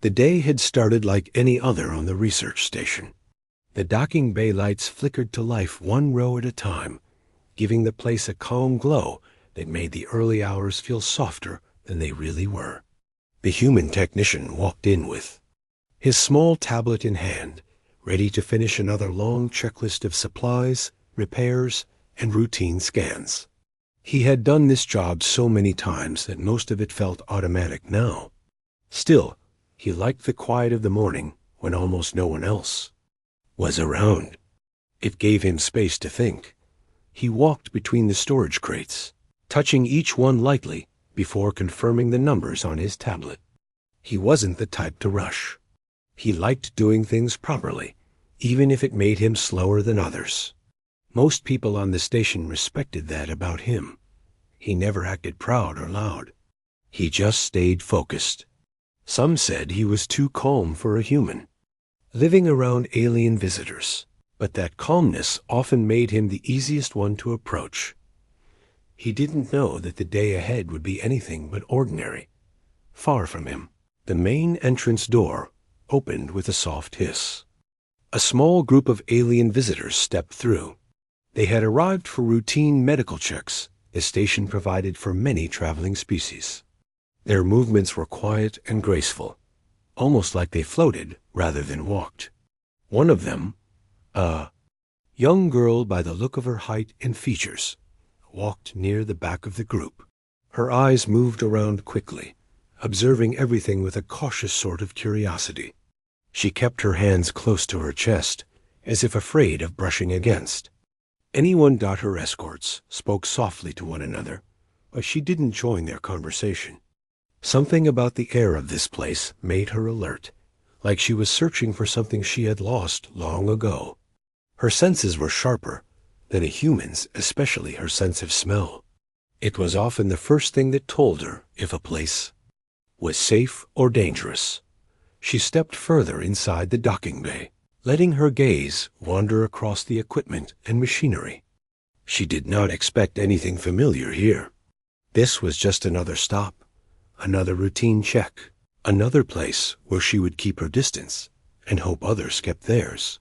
The day had started like any other on the research station. The docking bay lights flickered to life one row at a time, giving the place a calm glow that made the early hours feel softer than they really were. The human technician walked in with his small tablet in hand, ready to finish another long checklist of supplies, repairs, and routine scans. He had done this job so many times that most of it felt automatic now. Still, he liked the quiet of the morning when almost no one else was around. It gave him space to think. He walked between the storage crates, touching each one lightly before confirming the numbers on his tablet. He wasn't the type to rush. He liked doing things properly, even if it made him slower than others. Most people on the station respected that about him. He never acted proud or loud. He just stayed focused. Some said he was too calm for a human, living around alien visitors, but that calmness often made him the easiest one to approach. He didn't know that the day ahead would be anything but ordinary. Far from him, the main entrance door opened with a soft hiss. A small group of alien visitors stepped through. They had arrived for routine medical checks the station provided for many traveling species. Their movements were quiet and graceful, almost like they floated rather than walked. One of them, a young girl by the look of her height and features, walked near the back of the group. Her eyes moved around quickly, observing everything with a cautious sort of curiosity. She kept her hands close to her chest, as if afraid of brushing against. Anyone but her escorts spoke softly to one another, but she didn't join their conversation. Something about the air of this place made her alert, like she was searching for something she had lost long ago. Her senses were sharper than a human's, especially her sense of smell. It was often the first thing that told her if a place was safe or dangerous. She stepped further inside the docking bay, letting her gaze wander across the equipment and machinery. She did not expect anything familiar here. This was just another stop, another routine check, another place where she would keep her distance and hope others kept theirs.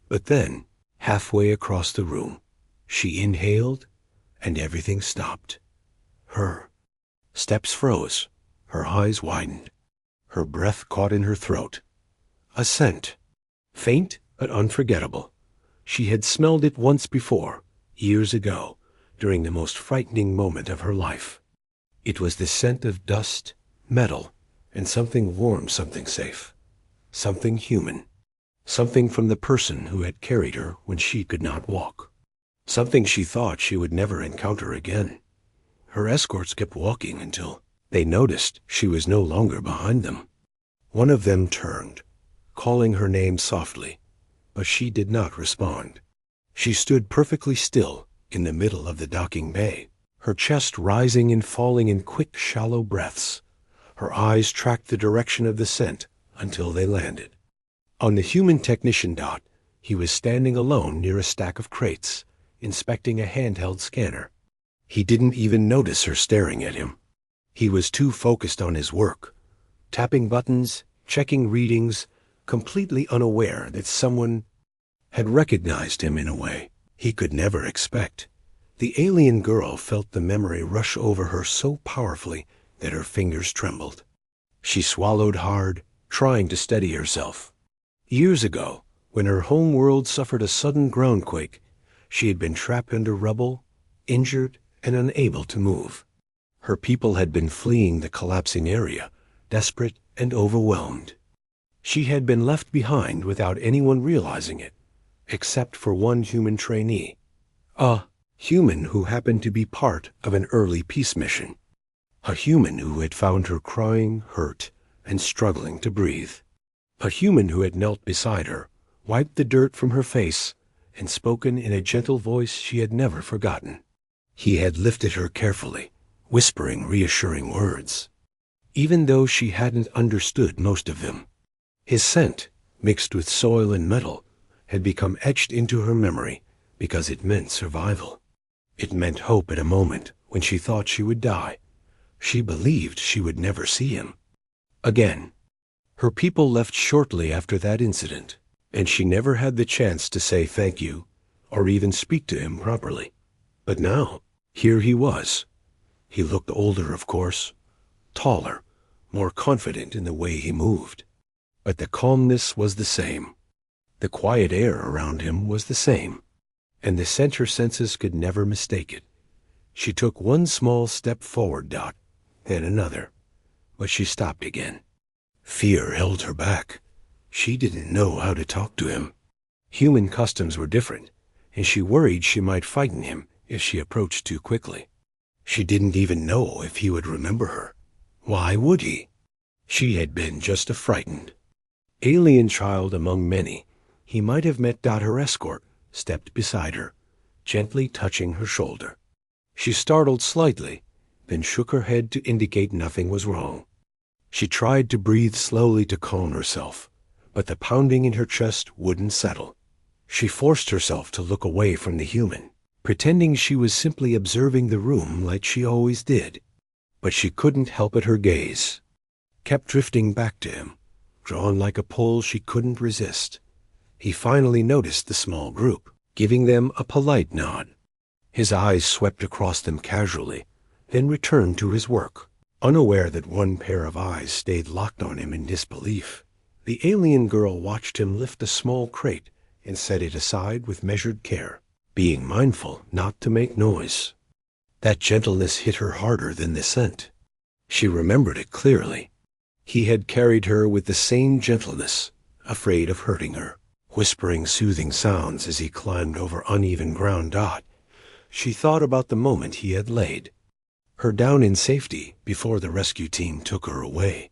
But then, halfway across the room, she inhaled and everything stopped. Her steps froze, her eyes widened, her breath caught in her throat. A scent, faint but unforgettable. She had smelled it once before, years ago, during the most frightening moment of her life. It was the scent of dust, metal, and something warm, something safe, something human, something from the person who had carried her when she could not walk, something she thought she would never encounter again. Her escorts kept walking until they noticed she was no longer behind them. One of them turned, calling her name softly, but she did not respond. She stood perfectly still in the middle of the docking bay, her chest rising and falling in quick, shallow breaths. Her eyes tracked the direction of the scent until they landed on the human technician dot. He was standing alone near a stack of crates, inspecting a handheld scanner. He didn't even notice her staring at him. He was too focused on his work, tapping buttons, checking readings, completely unaware that someone had recognized him in a way he could never expect. The alien girl felt the memory rush over her so powerfully that her fingers trembled. She swallowed hard, trying to steady herself. Years ago, when her home world suffered a sudden groundquake, she had been trapped under rubble, injured, and unable to move. Her people had been fleeing the collapsing area, desperate and overwhelmed. She had been left behind without anyone realizing it, except for one human trainee, a human who happened to be part of an early peace mission, a human who had found her crying, hurt, and struggling to breathe, a human who had knelt beside her, wiped the dirt from her face, and spoken in a gentle voice she had never forgotten. He had lifted her carefully, whispering reassuring words, even though she hadn't understood most of them. His scent, mixed with soil and metal, had become etched into her memory because it meant survival. It meant hope at a moment when she thought she would die. She believed she would never see him again. Her people left shortly after that incident, and she never had the chance to say thank you or even speak to him properly. But now, here he was. He looked older, of course, taller, more confident in the way he moved. But the calmness was the same. The quiet air around him was the same, and the scent her senses could never mistake it. She took one small step forward, Dot, then another, but she stopped again. Fear held her back. She didn't know how to talk to him. Human customs were different, and she worried she might frighten him if she approached too quickly. She didn't even know if he would remember her. Why would he? She had been just a frightened alien child among many. He might have met Dot, her escort, stepped beside her, gently touching her shoulder. She startled slightly, then shook her head to indicate nothing was wrong. She tried to breathe slowly to calm herself, but the pounding in her chest wouldn't settle. She forced herself to look away from the human, pretending she was simply observing the room like she always did. But she couldn't help it. Her gaze kept drifting back to him, drawn like a pull she couldn't resist. He finally noticed the small group, giving them a polite nod. His eyes swept across them casually, then returned to his work, unaware that one pair of eyes stayed locked on him in disbelief. The alien girl watched him lift a small crate and set it aside with measured care, being mindful not to make noise. That gentleness hit her harder than the scent. She remembered it clearly. He had carried her with the same gentleness, afraid of hurting her, whispering soothing sounds as he climbed over uneven ground. Dot, she thought about the moment he had laid her down in safety before the rescue team took her away.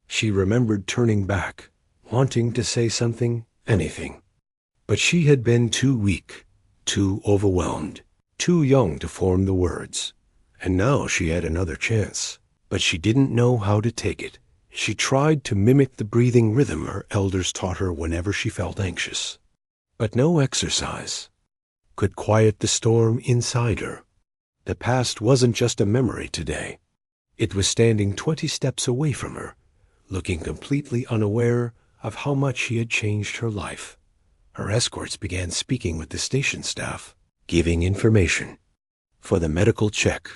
She remembered turning back, wanting to say something, anything. But she had been too weak, too overwhelmed, too young to form the words. And now she had another chance, but she didn't know how to take it. She tried to mimic the breathing rhythm her elders taught her whenever she felt anxious. But no exercise could quiet the storm inside her. The past wasn't just a memory today. It was standing 20 steps away from her, looking completely unaware of how much he had changed her life. Her escorts began speaking with the station staff, giving information for the medical check.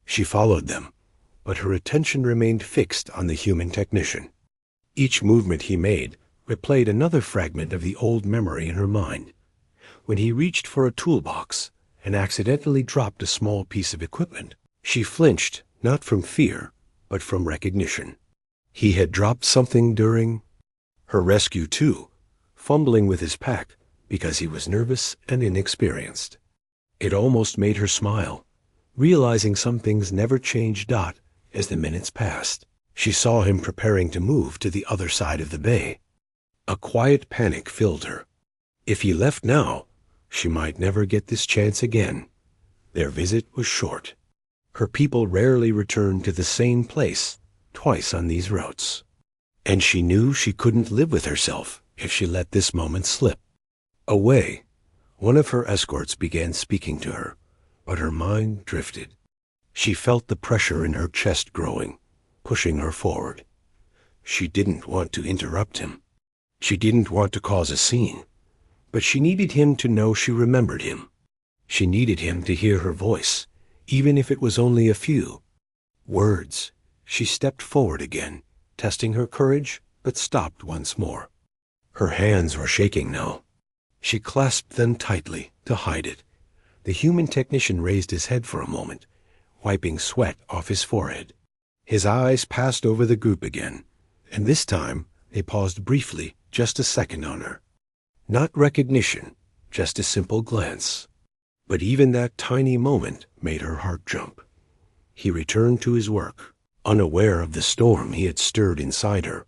She followed them, but her attention remained fixed on the human technician. Each movement he made replayed another fragment of the old memory in her mind. When he reached for a toolbox and accidentally dropped a small piece of equipment, she flinched, not from fear, but from recognition. He had dropped something during her rescue too, fumbling with his pack because he was nervous and inexperienced. It almost made her smile, realizing some things never changed. Dot, as the minutes passed, she saw him preparing to move to the other side of the bay. A quiet panic filled her. If he left now, she might never get this chance again. Their visit was short. Her people rarely returned to the same place twice on these routes, and she knew she couldn't live with herself if she let this moment slip away. One of her escorts began speaking to her, but her mind drifted. She felt the pressure in her chest growing, pushing her forward. She didn't want to interrupt him. She didn't want to cause a scene, but she needed him to know she remembered him. She needed him to hear her voice, even if it was only a few words. She stepped forward again, testing her courage, but stopped once more. Her hands were shaking now. She clasped them tightly to hide it. The human technician raised his head for a moment, wiping sweat off his forehead. His eyes passed over the group again, and this time they paused briefly, just a second on her. Not recognition, just a simple glance. But even that tiny moment made her heart jump. He returned to his work, unaware of the storm he had stirred inside her.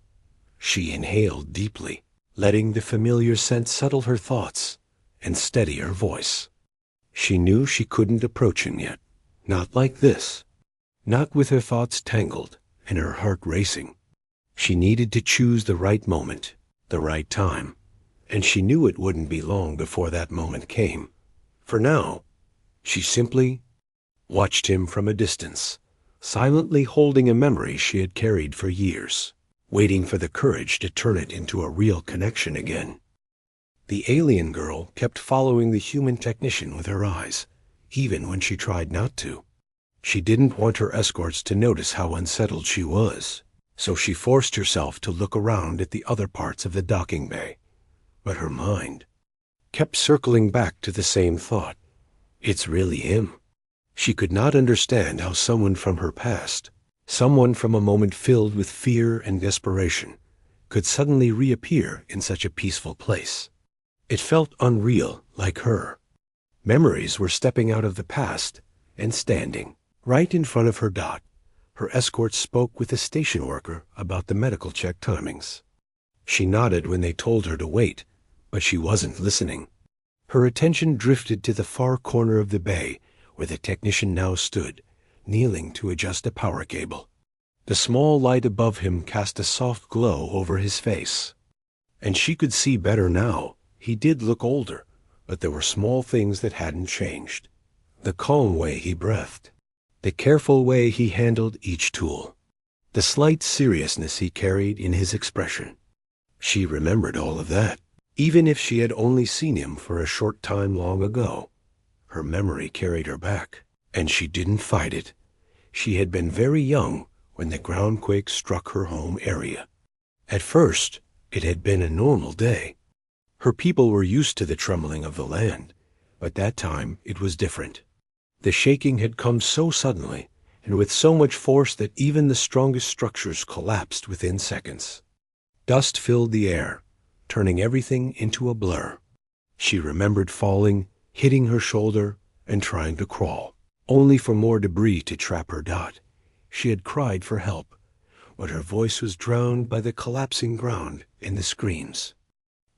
She inhaled deeply, letting the familiar scent settle her thoughts and steady her voice. She knew she couldn't approach him yet. Not like this. Not with her thoughts tangled and her heart racing. She needed to choose the right moment, the right time, and she knew it wouldn't be long before that moment came. For now, she simply watched him from a distance, silently holding a memory she had carried for years. waiting for the courage to turn it into a real connection again. The alien girl kept following the human technician with her eyes, even when she tried not to. She didn't want her escorts to notice how unsettled she was, so she forced herself to look around at the other parts of the docking bay. But her mind kept circling back to the same thought. It's really him. She could not understand how someone from her past, someone from a moment filled with fear and desperation, could suddenly reappear in such a peaceful place. It felt unreal, like her. Memories were stepping out of the past and standing right in front of her. Her escort spoke with the station worker about the medical check timings. She nodded when they told her to wait, but she wasn't listening. Her attention drifted to the far corner of the bay, where the technician now stood, kneeling to adjust a power cable. The small light above him cast a soft glow over his face, and she could see better now. He did look older, but there were small things that hadn't changed. The calm way he breathed, the careful way he handled each tool, the slight seriousness he carried in his expression. She remembered all of that, even if she had only seen him for a short time long ago. Her memory carried her back, and she didn't fight it. She had been very young when the groundquake struck her home area. At first, it had been a normal day. Her people were used to the trembling of the land, but that time it was different. The shaking had come so suddenly, and with so much force that even the strongest structures collapsed within seconds. Dust filled the air, turning everything into a blur. She remembered falling, hitting her shoulder, and trying to crawl, only for more debris to trap her. She had cried for help, but her voice was drowned by the collapsing ground and the screams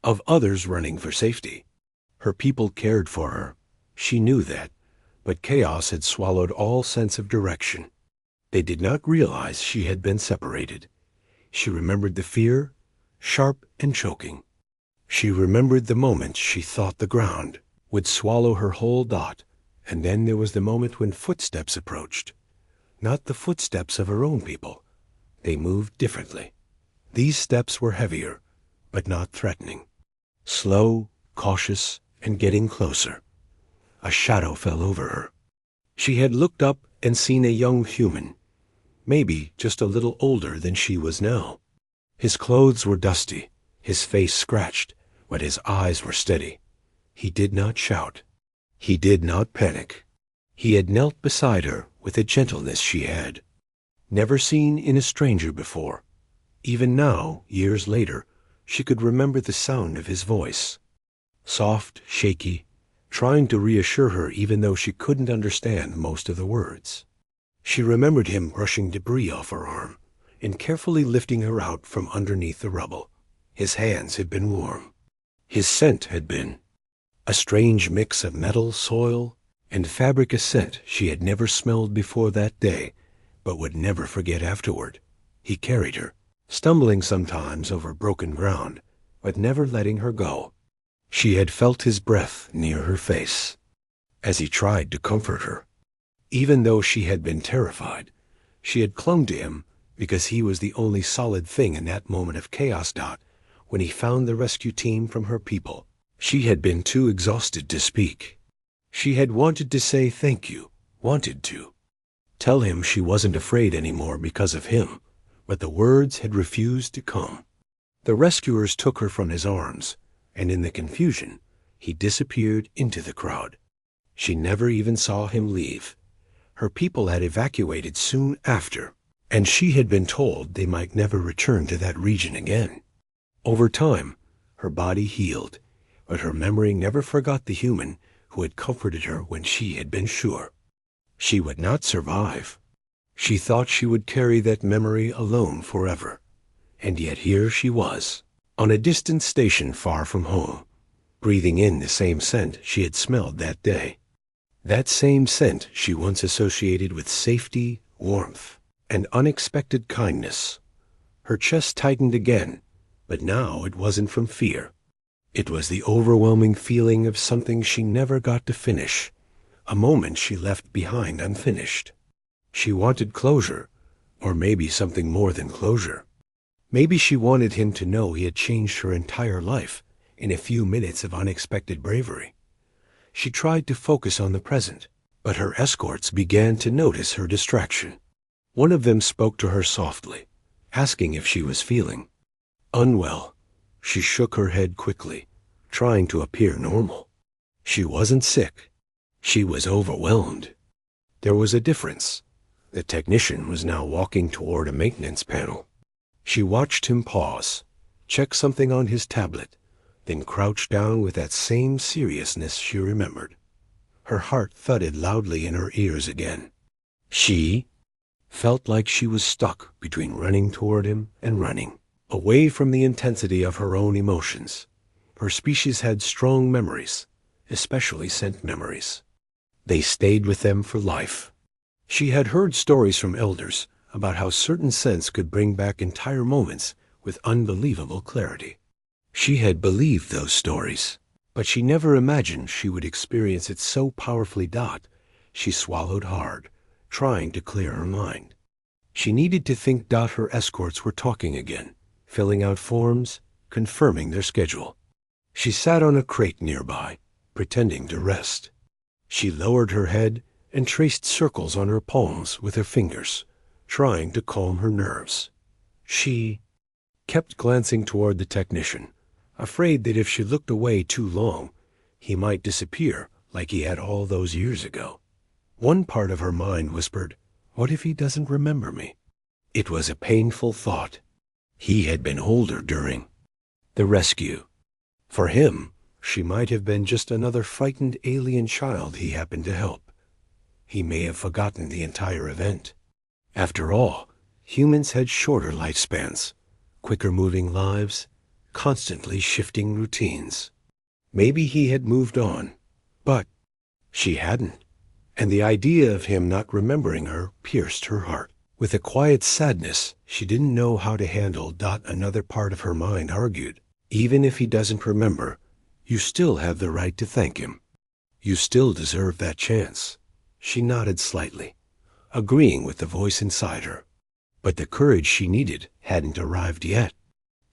of others running for safety. Her people cared for her. She knew that, but chaos had swallowed all sense of direction. They did not realize she had been separated. She remembered the fear, sharp and choking. She remembered the moment she thought the ground would swallow her whole. And then there was the moment when footsteps approached. Not the footsteps of her own people. They moved differently. These steps were heavier, but not threatening. Slow, cautious, and getting closer. A shadow fell over her. She had looked up and seen a young human, maybe just a little older than she was now. His clothes were dusty, his face scratched, but his eyes were steady. He did not shout. He did not panic. He had knelt beside her with a gentleness she had never seen in a stranger before. Even now, years later, she could remember the sound of his voice. Soft, shaky, trying to reassure her even though she couldn't understand most of the words. She remembered him brushing debris off her arm and carefully lifting her out from underneath the rubble. His hands had been warm. His scent had been a strange mix of metal, soil, and fabric, a scent she had never smelled before that day, but would never forget afterward. He carried her, stumbling sometimes over broken ground, but never letting her go. She had felt his breath near her face as he tried to comfort her. Even though she had been terrified, she had clung to him because he was the only solid thing in that moment of chaos. When he found the rescue team from her people, she had been too exhausted to speak. She had wanted to say thank you, wanted to tell him she wasn't afraid anymore because of him, but the words had refused to come. The rescuers took her from his arms, and in the confusion, he disappeared into the crowd. She never even saw him leave. Her people had evacuated soon after, and she had been told they might never return to that region again. Over time, her body healed, but her memory never forgot the human who had comforted her when she had been sure she would not survive. She thought she would carry that memory alone forever. And yet here she was, on a distant station far from home, breathing in the same scent she had smelled that day. That same scent she once associated with safety, warmth, and unexpected kindness. Her chest tightened again, but now it wasn't from fear. It was the overwhelming feeling of something she never got to finish, a moment she left behind unfinished. She wanted closure, or maybe something more than closure. Maybe she wanted him to know he had changed her entire life in a few minutes of unexpected bravery. She tried to focus on the present, but her escorts began to notice her distraction. One of them spoke to her softly, asking if she was feeling unwell. She shook her head quickly, trying to appear normal. She wasn't sick. She was overwhelmed. There was a difference. The technician was now walking toward a maintenance panel. She watched him pause, check something on his tablet, then crouch down with that same seriousness she remembered. Her heart thudded loudly in her ears again. She felt like she was stuck between running toward him and running, away from the intensity of her own emotions. Her species had strong memories, especially scent memories. They stayed with them for life. She had heard stories from elders about how certain scents could bring back entire moments with unbelievable clarity. She had believed those stories, but she never imagined she would experience it so powerfully. She swallowed hard, trying to clear her mind. She needed to think. Her escorts were talking again, filling out forms, confirming their schedule. She sat on a crate nearby, pretending to rest. She lowered her head and traced circles on her palms with her fingers, trying to calm her nerves. She kept glancing toward the technician, afraid that if she looked away too long, he might disappear like he had all those years ago. One part of her mind whispered, "What if he doesn't remember me?" It was a painful thought. He had been older during the rescue. For him, she might have been just another frightened alien child he happened to help. He may have forgotten the entire event. After all, humans had shorter lifespans, quicker moving lives, constantly shifting routines. Maybe he had moved on, but she hadn't, and the idea of him not remembering her pierced her heart. With a quiet sadness she didn't know how to handle. Another part of her mind argued, even if he doesn't remember, you still have the right to thank him. You still deserve that chance. She nodded slightly, agreeing with the voice inside her. But the courage she needed hadn't arrived yet.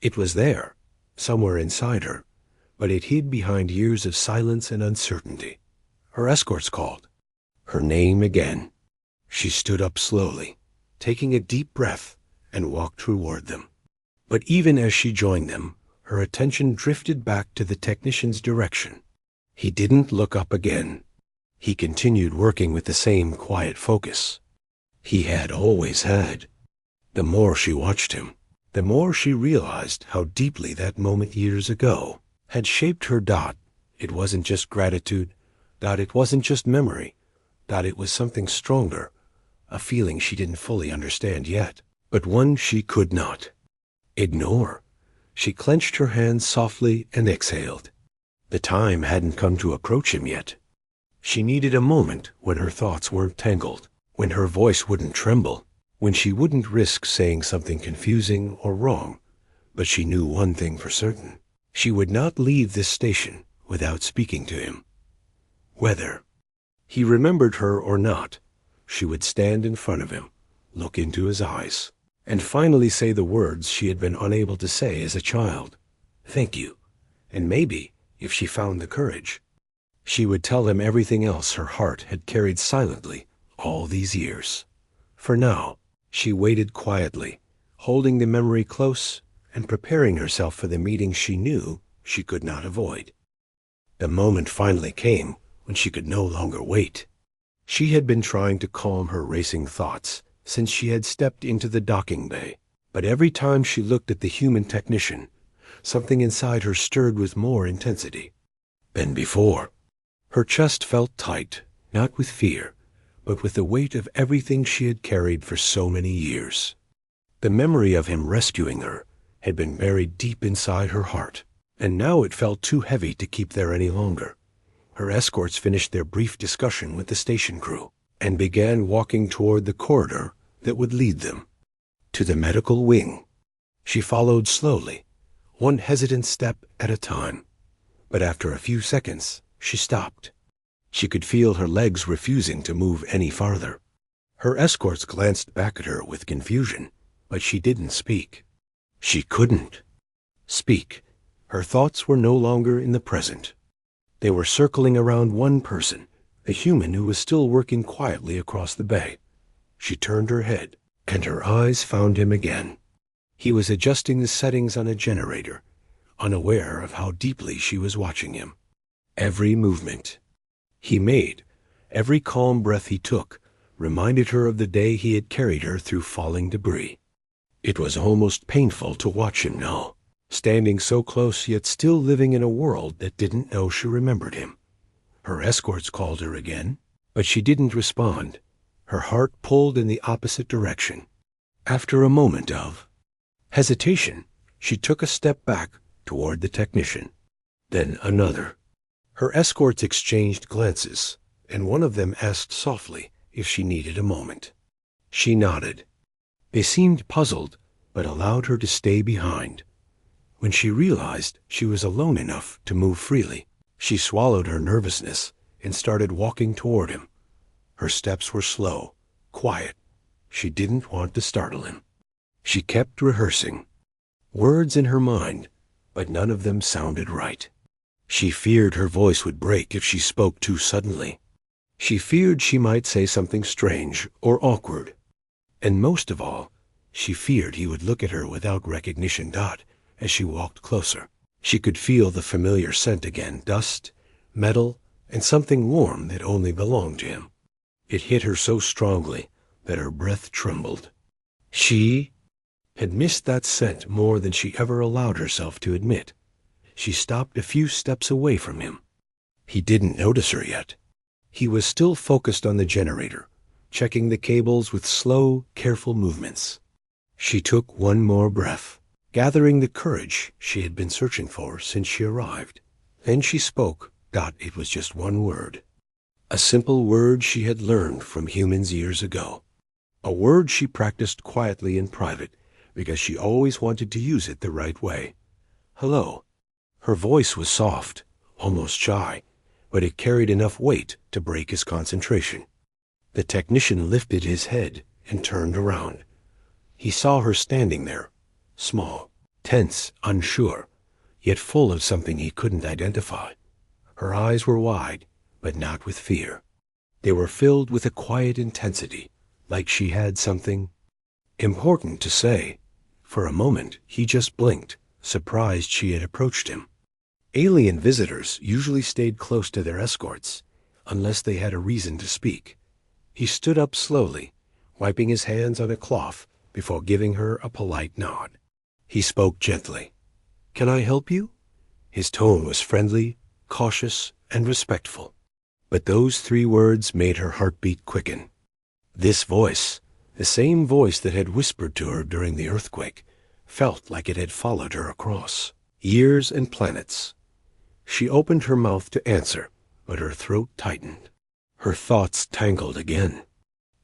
It was there, somewhere inside her, but it hid behind years of silence and uncertainty. Her escorts called her name again. She stood up slowly, taking a deep breath, and walked toward them. But even as she joined them, her attention drifted back to the technician's direction. He didn't look up again. He continued working with the same quiet focus he had always had. The more she watched him, the more she realized how deeply that moment years ago had shaped her. It wasn't just gratitude. It wasn't just memory. It was something stronger, a feeling she didn't fully understand yet, but one she could not ignore. She clenched her hands softly and exhaled. The time hadn't come to approach him yet. She needed a moment when her thoughts weren't tangled, when her voice wouldn't tremble, when she wouldn't risk saying something confusing or wrong. But she knew one thing for certain. She would not leave this station without speaking to him. Whether he remembered her or not, she would stand in front of him, look into his eyes, and finally say the words she had been unable to say as a child. Thank you. And maybe, if she found the courage, she would tell him everything else her heart had carried silently all these years. For now, she waited quietly, holding the memory close and preparing herself for the meeting she knew she could not avoid. The moment finally came when she could no longer wait. She had been trying to calm her racing thoughts since she had stepped into the docking bay, but every time she looked at the human technician, something inside her stirred with more intensity than before. Her chest felt tight, not with fear, but with the weight of everything she had carried for so many years. The memory of him rescuing her had been buried deep inside her heart, and now it felt too heavy to keep there any longer. Her escorts finished their brief discussion with the station crew and began walking toward the corridor that would lead them to the medical wing. She followed slowly, one hesitant step at a time, but after a few seconds, she stopped. She could feel her legs refusing to move any farther. Her escorts glanced back at her with confusion, but she didn't speak. She couldn't speak. Her thoughts were no longer in the present. They were circling around one person, a human who was still working quietly across the bay. She turned her head, and her eyes found him again. He was adjusting the settings on a generator, unaware of how deeply she was watching him. Every movement he made, every calm breath he took, reminded her of the day he had carried her through falling debris. It was almost painful to watch him now, standing so close yet still living in a world that didn't know she remembered him. Her escorts called her again, but she didn't respond. Her heart pulled in the opposite direction. After a moment of hesitation, she took a step back toward the technician, then another. Her escorts exchanged glances, and one of them asked softly if she needed a moment. She nodded. They seemed puzzled, but allowed her to stay behind. When she realized she was alone enough to move freely, she swallowed her nervousness and started walking toward him. Her steps were slow, quiet. She didn't want to startle him. She kept rehearsing, words in her mind, but none of them sounded right. She feared her voice would break if she spoke too suddenly. She feared she might say something strange or awkward. And most of all, she feared he would look at her without recognition. As she walked closer, she could feel the familiar scent again, dust, metal, and something warm that only belonged to him. It hit her so strongly that her breath trembled. She had missed that scent more than she ever allowed herself to admit. She stopped a few steps away from him. He didn't notice her yet. He was still focused on the generator, checking the cables with slow, careful movements. She took one more breath, gathering the courage she had been searching for since she arrived. Then she spoke. It was just one word. A simple word she had learned from humans years ago. A word she practiced quietly in private because she always wanted to use it the right way. Hello. Her voice was soft, almost shy, but it carried enough weight to break his concentration. The technician lifted his head and turned around. He saw her standing there, small, tense, unsure, yet full of something he couldn't identify. Her eyes were wide, but not with fear. They were filled with a quiet intensity, like she had something important to say. For a moment, he just blinked, surprised she had approached him. Alien visitors usually stayed close to their escorts, unless they had a reason to speak. He stood up slowly, wiping his hands on a cloth before giving her a polite nod. He spoke gently. "Can I help you?" His tone was friendly, cautious, and respectful. But those 3 words made her heartbeat quicken. This voice, the same voice that had whispered to her during the earthquake, felt like it had followed her across years and planets. She opened her mouth to answer, but her throat tightened. Her thoughts tangled again.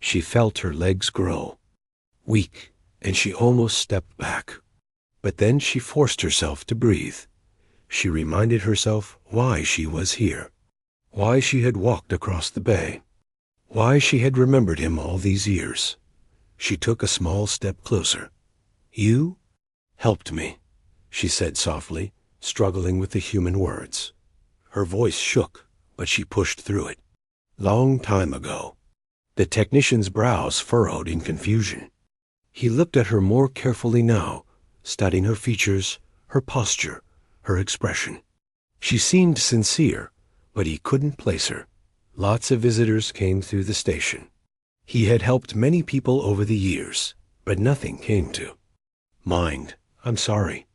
She felt her legs grow, weak, and she almost stepped back. But then she forced herself to breathe. She reminded herself why she was here, why she had walked across the bay, why she had remembered him all these years. She took a small step closer. "You helped me," she said softly, struggling with the human words. Her voice shook, but she pushed through it. "Long time ago." The technician's brows furrowed in confusion. He looked at her more carefully now, studying her features, her posture, her expression. She seemed sincere, but he couldn't place her. Lots of visitors came through the station. He had helped many people over the years, but nothing came to mind. "I'm sorry,"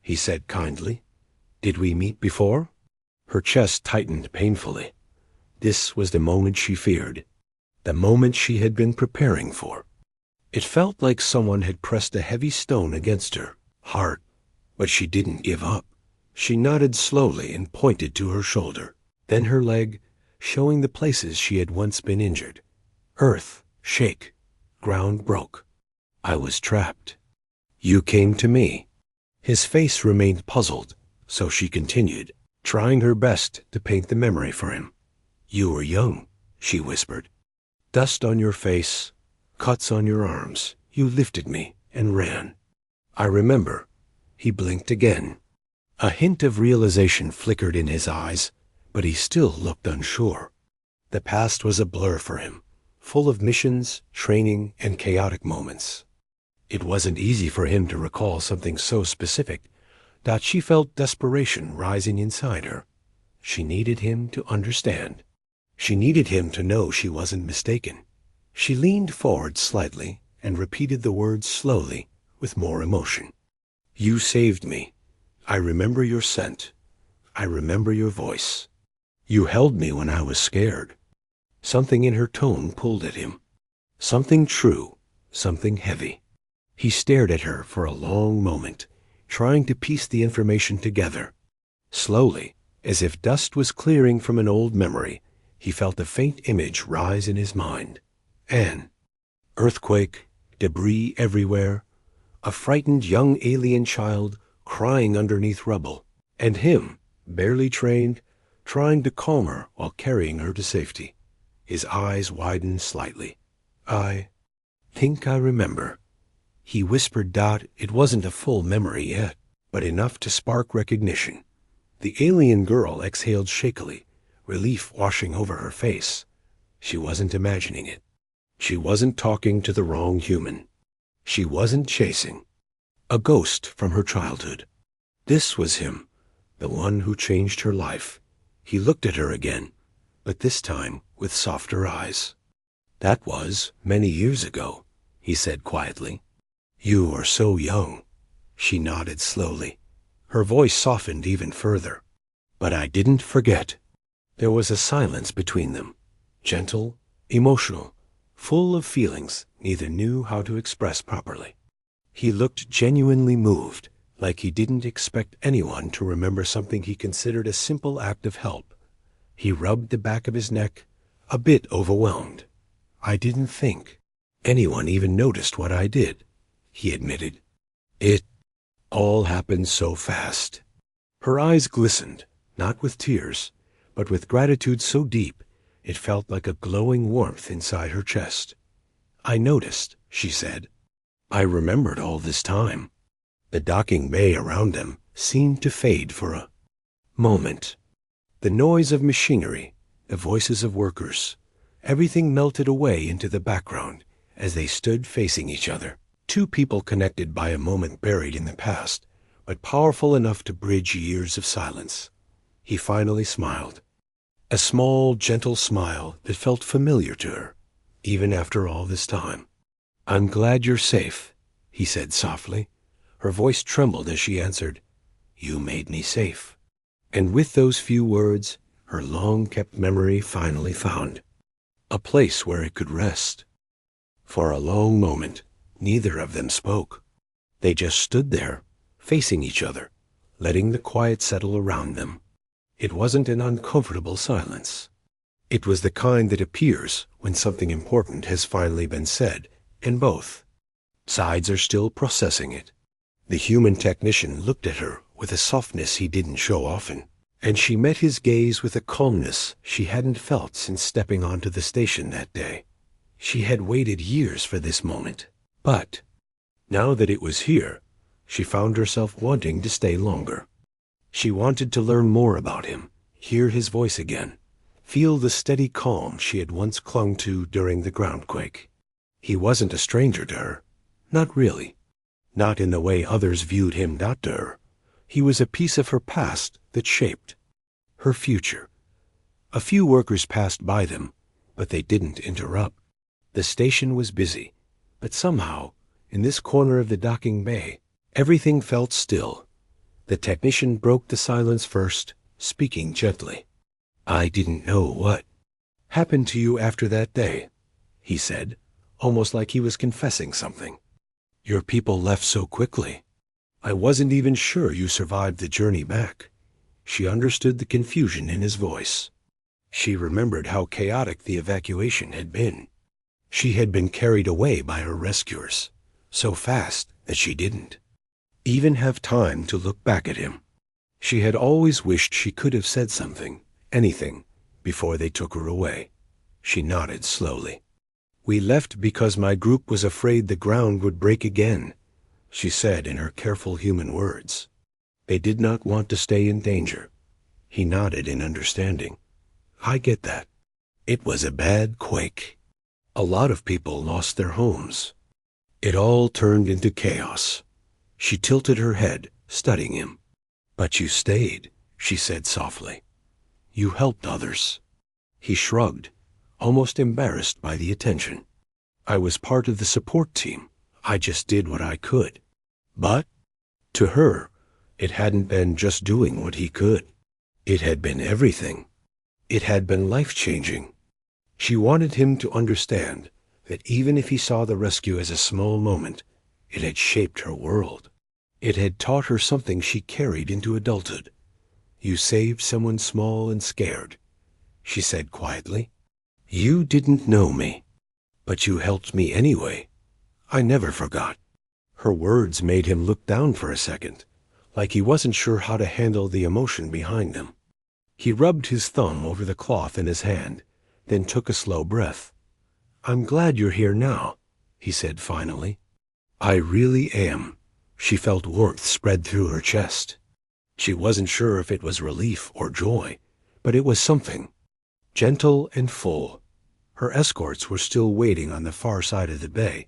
he said kindly. "Did we meet before?" Her chest tightened painfully. This was the moment she feared, the moment she had been preparing for. It felt like someone had pressed a heavy stone against her heart, but she didn't give up. She nodded slowly and pointed to her shoulder, then her leg, showing the places she had once been injured. Earth, shake, ground broke. "I was trapped. You came to me." His face remained puzzled, so she continued, trying her best to paint the memory for him. "You were young," she whispered. "Dust on your face, cuts on your arms. You lifted me and ran." I remember. He blinked again. A hint of realization flickered in his eyes, but he still looked unsure. The past was a blur for him, full of missions, training, and chaotic moments. It wasn't easy for him to recall something so specific that she felt desperation rising inside her. She needed him to understand. She needed him to know she wasn't mistaken. She leaned forward slightly and repeated the words slowly, with more emotion. You saved me. I remember your scent. I remember your voice. You held me when I was scared. Something in her tone pulled at him. Something true, something heavy. He stared at her for a long moment, trying to piece the information together. Slowly, as if dust was clearing from an old memory, he felt a faint image rise in his mind. Anne. Earthquake, debris everywhere, a frightened young alien child crying underneath rubble, and him, barely trained, trying to calm her while carrying her to safety. His eyes widened slightly. I think I remember. He whispered. It wasn't a full memory yet, but enough to spark recognition. The alien girl exhaled shakily, relief washing over her face. She wasn't imagining it. She wasn't talking to the wrong human. She wasn't chasing a ghost from her childhood. This was him, the one who changed her life. He looked at her again, but this time with softer eyes. That was many years ago, he said quietly. You are so young. She nodded slowly. Her voice softened even further. But I didn't forget. There was a silence between them, gentle, emotional, full of feelings neither knew how to express properly. He looked genuinely moved, like he didn't expect anyone to remember something he considered a simple act of help. He rubbed the back of his neck, a bit overwhelmed. I didn't think anyone even noticed what I did, he admitted. It all happened so fast. Her eyes glistened, not with tears, but with gratitude so deep it felt like a glowing warmth inside her chest. I noticed, she said. I remembered all this time. The docking bay around them seemed to fade for a moment. The noise of machinery, the voices of workers, everything melted away into the background as they stood facing each other. Two people connected by a moment buried in the past, but powerful enough to bridge years of silence. He finally smiled. A small, gentle smile that felt familiar to her, even after all this time. I'm glad you're safe, he said softly. Her voice trembled as she answered, You made me safe. And with those few words, her long-kept memory finally found a place where it could rest. For a long moment, neither of them spoke. They just stood there, facing each other, letting the quiet settle around them. It wasn't an uncomfortable silence. It was the kind that appears when something important has finally been said, and both sides are still processing it. The human technician looked at her with a softness he didn't show often, and she met his gaze with a calmness she hadn't felt since stepping onto the station that day. She had waited years for this moment, but now that it was here, she found herself wanting to stay longer. She wanted to learn more about him, hear his voice again, feel the steady calm she had once clung to during the groundquake. He wasn't a stranger to her. Not really. Not in the way others viewed him, not to her. He was a piece of her past that shaped her future. A few workers passed by them, but they didn't interrupt. The station was busy, but somehow, in this corner of the docking bay, everything felt still. The technician broke the silence first, speaking gently. I didn't know what happened to you after that day, he said, almost like he was confessing something. Your people left so quickly. I wasn't even sure you survived the journey back. She understood the confusion in his voice. She remembered how chaotic the evacuation had been. She had been carried away by her rescuers, so fast that she didn't even have time to look back at him. She had always wished she could have said something, anything, before they took her away. She nodded slowly. We left because my group was afraid the ground would break again, she said in her careful human words. They did not want to stay in danger. He nodded in understanding. I get that. It was a bad quake. A lot of people lost their homes. It all turned into chaos. She tilted her head, studying him. But you stayed, she said softly. You helped others. He shrugged, almost embarrassed by the attention. I was part of the support team. I just did what I could. But, to her, it hadn't been just doing what he could. It had been everything. It had been life-changing. She wanted him to understand that even if he saw the rescue as a small moment, it had shaped her world. It had taught her something she carried into adulthood. You saved someone small and scared, she said quietly. You didn't know me, but you helped me anyway. I never forgot. Her words made him look down for a second, like he wasn't sure how to handle the emotion behind them. He rubbed his thumb over the cloth in his hand, then took a slow breath. I'm glad you're here now, he said finally. I really am. She felt warmth spread through her chest. She wasn't sure if it was relief or joy, but it was something. Gentle and full. Her escorts were still waiting on the far side of the bay,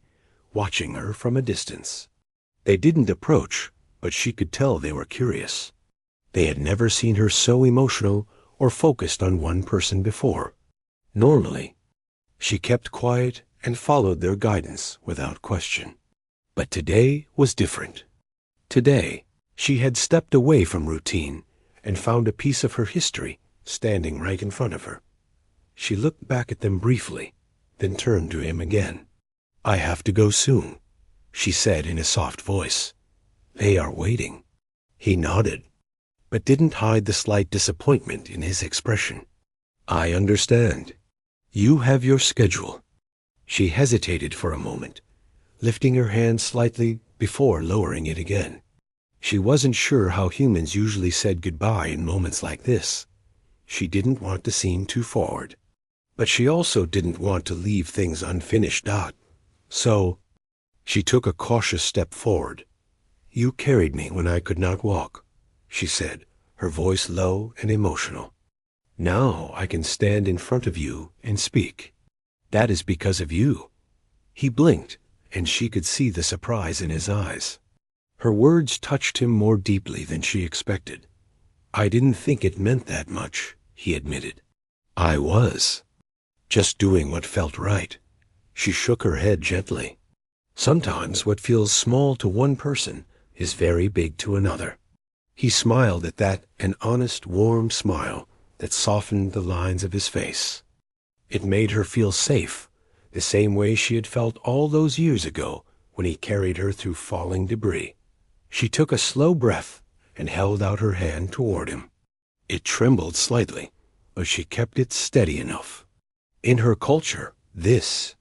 watching her from a distance. They didn't approach, but she could tell they were curious. They had never seen her so emotional or focused on one person before. Normally, she kept quiet and followed their guidance without question. But today was different. Today, she had stepped away from routine and found a piece of her history standing right in front of her. She looked back at them briefly, then turned to him again. I have to go soon, she said in a soft voice. They are waiting. He nodded, but didn't hide the slight disappointment in his expression. I understand. You have your schedule. She hesitated for a moment, lifting her hand slightly before lowering it again. She wasn't sure how humans usually said goodbye in moments like this. She didn't want to seem too forward, but she also didn't want to leave things unfinished. So, she took a cautious step forward. You carried me when I could not walk, she said, her voice low and emotional. Now I can stand in front of you and speak. That is because of you. He blinked, and she could see the surprise in his eyes. Her words touched him more deeply than she expected. I didn't think it meant that much, he admitted. I was just doing what felt right. She shook her head gently. Sometimes what feels small to one person is very big to another. He smiled at that, an honest, warm smile that softened the lines of his face. It made her feel safe, the same way she had felt all those years ago when he carried her through falling debris. She took a slow breath and held out her hand toward him. It trembled slightly, but she kept it steady enough. In her culture, this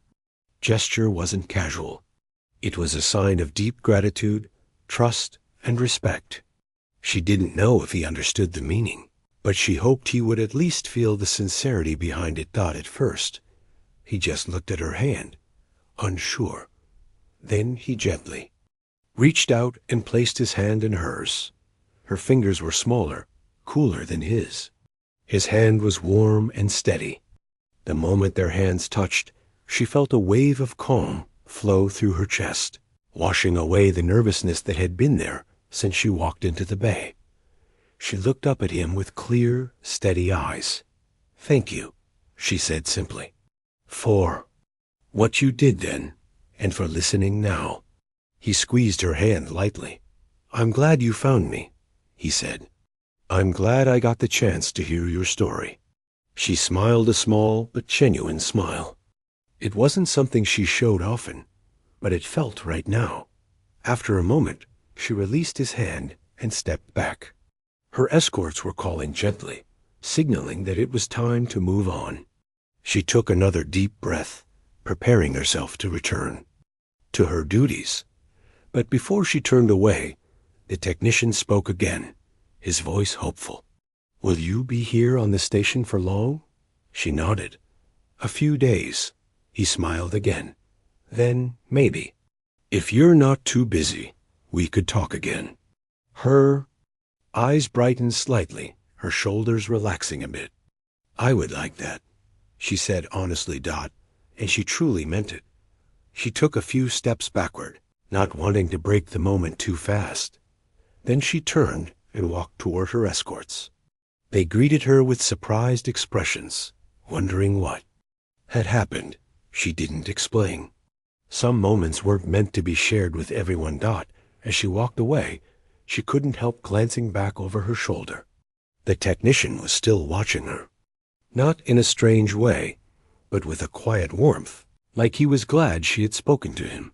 gesture wasn't casual. It was a sign of deep gratitude, trust, and respect. She didn't know if he understood the meaning, but she hoped he would at least feel the sincerity behind it. At first, he just looked at her hand, unsure. Then he gently reached out and placed his hand in hers. Her fingers were smaller, cooler than his. His hand was warm and steady. The moment their hands touched, she felt a wave of calm flow through her chest, washing away the nervousness that had been there since she walked into the bay. She looked up at him with clear, steady eyes. Thank you, she said simply, for what you did then, and for listening now. He squeezed her hand lightly. I'm glad you found me, he said. I'm glad I got the chance to hear your story. She smiled a small but genuine smile. It wasn't something she showed often, but it felt right now. After a moment, she released his hand and stepped back. Her escorts were calling gently, signaling that it was time to move on. She took another deep breath, preparing herself to return to her duties. But before she turned away, the technician spoke again, his voice hopeful. Will you be here on the station for long? She nodded. A few days. He smiled again. Then, maybe. If you're not too busy, we could talk again. Her eyes brightened slightly, her shoulders relaxing a bit. I would like that, she said honestly, Dot, and she truly meant it. She took a few steps backward, not wanting to break the moment too fast. Then she turned and walked toward her escorts. They greeted her with surprised expressions, wondering what had happened. She didn't explain. Some moments weren't meant to be shared with everyone. Dot, as she walked away, she couldn't help glancing back over her shoulder. The technician was still watching her. Not in a strange way, but with a quiet warmth, like he was glad she had spoken to him.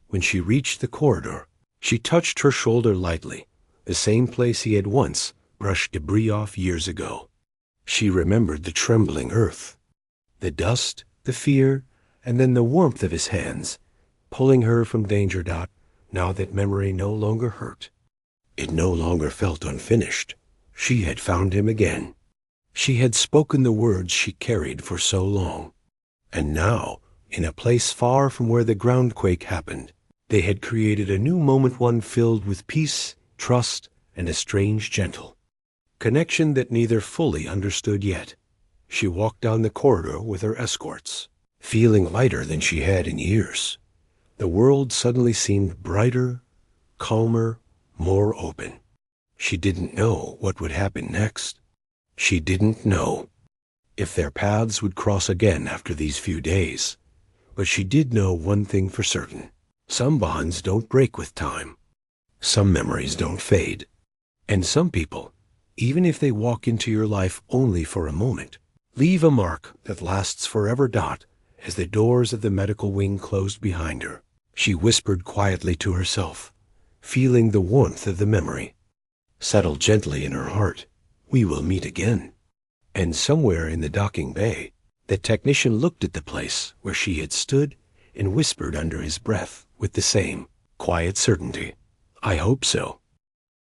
When she reached the corridor, she touched her shoulder lightly, the same place he had once brushed debris off years ago. She remembered the trembling earth, the dust, the fear, and then the warmth of his hands, pulling her from danger. Dot, now that memory no longer hurt. It no longer felt unfinished. She had found him again. She had spoken the words she carried for so long. And now, in a place far from where the groundquake happened, they had created a new moment, one filled with peace, trust, and a strange, gentle connection that neither fully understood yet. She walked down the corridor with her escorts, feeling lighter than she had in years. The world suddenly seemed brighter, calmer, more open. She didn't know what would happen next. She didn't know if their paths would cross again after these few days. But she did know one thing for certain. Some bonds don't break with time. Some memories don't fade. And some people, even if they walk into your life only for a moment, leave a mark that lasts forever. Dot, as the doors of the medical wing closed behind her, she whispered quietly to herself, feeling the warmth of the memory settle gently in her heart. We will meet again. And somewhere in the docking bay, the technician looked at the place where she had stood and whispered under his breath with the same quiet certainty, I hope so.